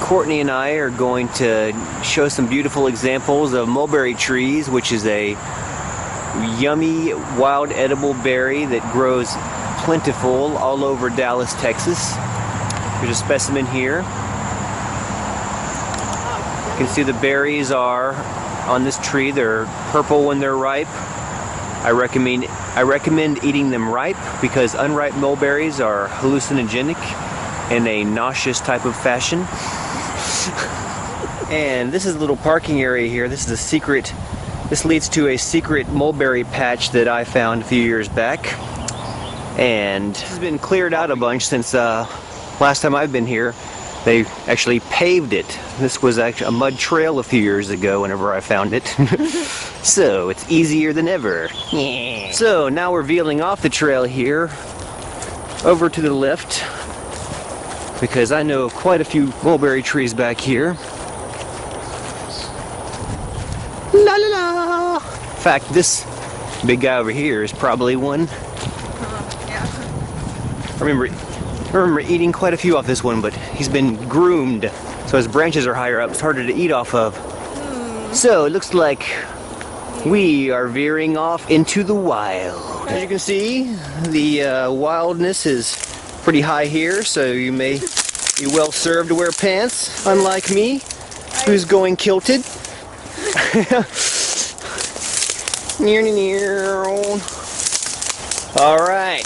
Courtney and I are going to show some beautiful examples of mulberry trees, which is a yummy wild edible berry that grows plentiful all over Dallas, Texas. Here's a specimen here. You can see the berries are on this tree. They're purple when they're ripe. I recommend eating them ripe because unripe mulberries are hallucinogenic in a nauseous type of fashion. And this is a little parking area here. This leads to a secret mulberry patch that I found a few years back. And this has been cleared out a bunch since last time I've been here. They actually paved it. This was actually a mud trail a few years ago whenever I found it. So it's easier than ever. Yeah. So now we're veering off the trail here over to the left because I know of quite a few mulberry trees back here. La la la! In fact, this big guy over here is probably one. Yeah. I remember eating quite a few off this one, but he's been groomed, so his branches are higher up. It's harder to eat off of. So it looks like we are veering off into the wild. As you can see, the wildness is pretty high here, so you may be well served to wear pants, unlike me, who's going kilted. All right.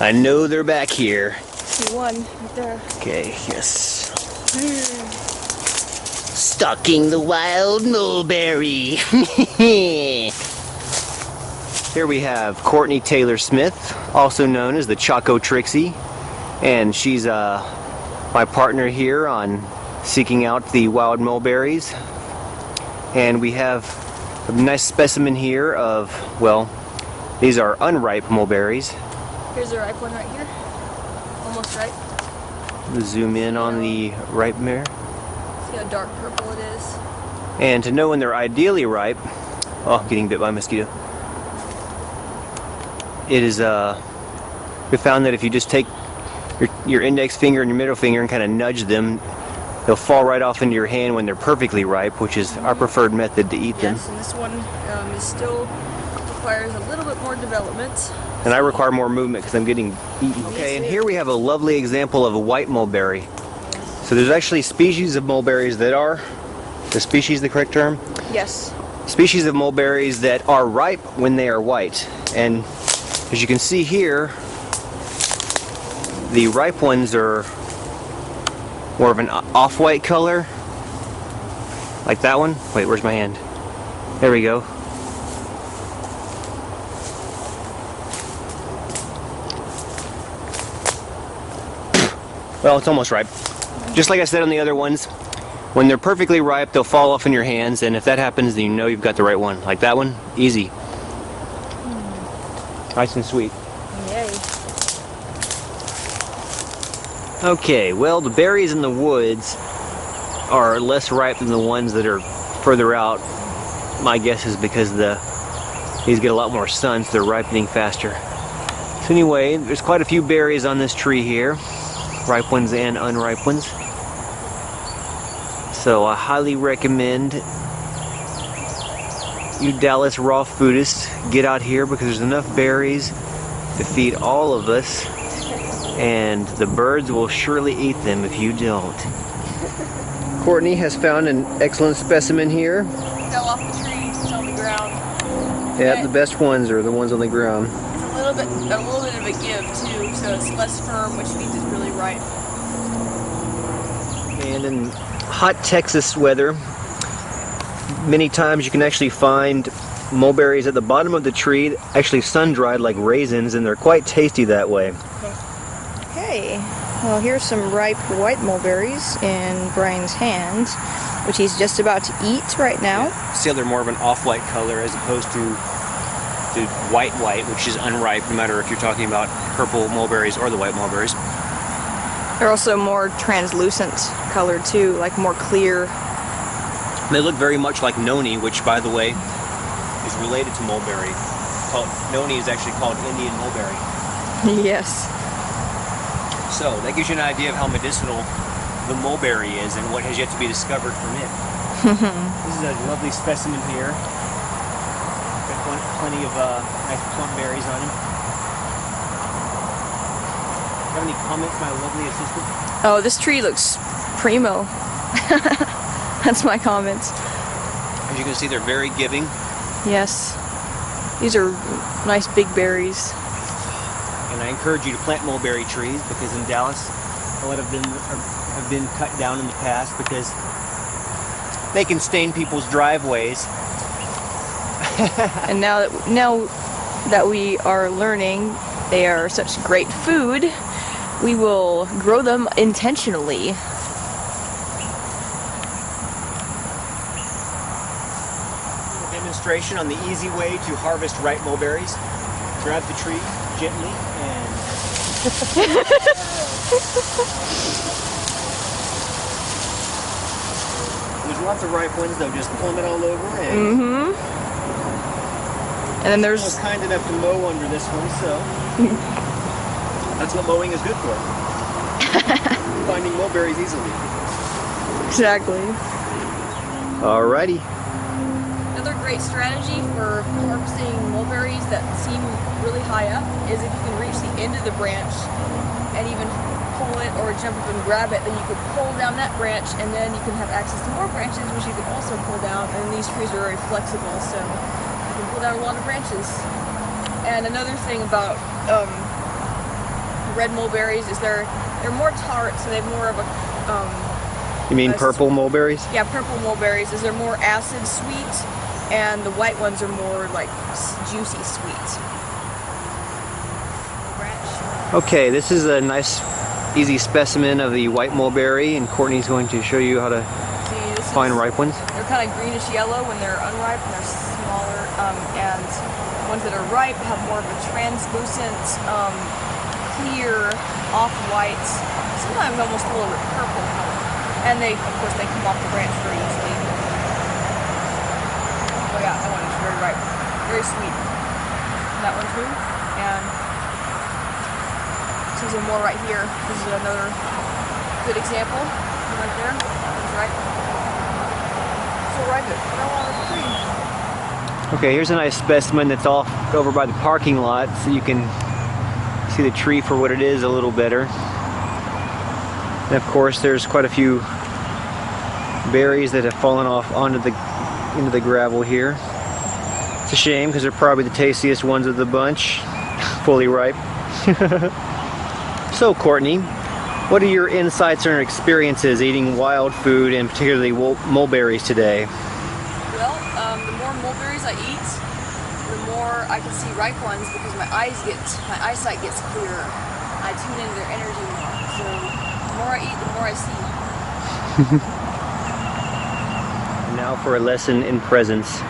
I know they're back here. See one right there. Okay, yes. Stalking the wild mulberry. Here we have Courtney Taylor Smith, also known as the Choco Trixie, and she's my partner here on seeking out the wild mulberries. And we have a nice specimen here of, well, these are unripe mulberries. Here's a ripe one right here. Almost ripe. Zoom in on the ripe mare. See how dark purple it is. And to know when they're ideally ripe, oh, getting bit by a mosquito. It is, we found that if you just take your index finger and your middle finger and kind of nudge them, they'll fall right off into your hand when they're perfectly ripe, which is our preferred method to eat them. Yes, and this one is still requires a little bit more development. And I require more movement because I'm getting eaten. Okay, and here we have a lovely example of a white mulberry. So there's actually species of mulberries that are, is species the correct term? Yes. Species of mulberries that are ripe when they are white. And as you can see here, the ripe ones are more of an off-white color, like that one. Wait, where's my hand? There we go. Well, it's almost ripe. Just like I said on the other ones, when they're perfectly ripe, they'll fall off in your hands, and if that happens, then you know you've got the right one. Like that one, easy. Nice and sweet. Yay. Okay, well, the berries in the woods are less ripe than the ones that are further out. My guess is because these get a lot more sun, so they're ripening faster. So anyway, there's quite a few berries on this tree here. Ripe ones and unripe ones. So I highly recommend you Dallas raw foodists get out here because there's enough berries to feed all of us, and the birds will surely eat them if you don't. Courtney has found an excellent specimen here. fell off the tree, it's on the ground. Yeah, the best ones are the ones on the ground. It's a little bit of a give too, so it's less firm, which means it's really ripe. And in hot Texas weather, many times you can actually find mulberries at the bottom of the tree, actually sun-dried like raisins, and they're quite tasty that way. Okay, well here's some ripe white mulberries in Brian's hands, which he's just about to eat right now. See how they're more of an off-white color as opposed to the white, which is unripe, no matter if you're talking about purple mulberries or the white mulberries. They're also more translucent colored too, like more clear. They look very much like noni, which, by the way, is related to mulberry. Noni is actually called Indian mulberry. Yes. So that gives you an idea of how medicinal the mulberry is and what has yet to be discovered from it. This is a lovely specimen here. Got plenty of nice plump berries on him. Do you have any comments, my lovely assistant? Oh, this tree looks primo. That's my comments. As you can see, they're very giving. Yes. These are nice big berries. And I encourage you to plant mulberry trees because in Dallas, a lot of them have been cut down in the past because they can stain people's driveways. And now that we are learning they are such great food, we will grow them intentionally. Demonstration on the easy way to harvest ripe mulberries. Grab the tree gently and there's lots of ripe ones though, just plumb it all over and and then I there's was kind enough to mow under this one, so that's what mowing is good for. Finding mulberries easily. exactly. Alrighty. Another great strategy for harvesting mulberries that seem really high up is if you can reach the end of the branch and even pull it or jump up and grab it, then you could pull down that branch and then you can have access to more branches which you can also pull down, and these trees are very flexible so you can pull down a lot of branches. And another thing about red mulberries is they're more tart, so they have more of a You mean purple mulberries? yeah, purple mulberries is they're more acid sweet, and the white ones are more like juicy sweet. Okay, this is a nice easy specimen of the white mulberry, and Courtney's going to show you how to find ripe ones. They're kind of greenish yellow when they're unripe, and they're smaller, and ones that are ripe have more of a translucent, clear, off-white, sometimes almost a little bit purple color. And they, of course, they come off the branch very easily. Oh yeah, that one is very ripe, very sweet. That one too, and there's more right here. This is another good example, right there. That one's ripe. So ripe it. Put on the tree. Okay, here's a nice specimen that's off over by the parking lot, so you can see the tree for what it is a little better. And of course, there's quite a few berries that have fallen off into the gravel here. It's a shame because they're probably the tastiest ones of the bunch, fully ripe. So, Courtney, what are your insights or experiences eating wild food, and particularly mulberries today? Well, the more mulberries I eat, the more I can see ripe ones because my eyesight gets clearer. I tune into their energy more. So the more I eat, the more I see. Now for a lesson in presence.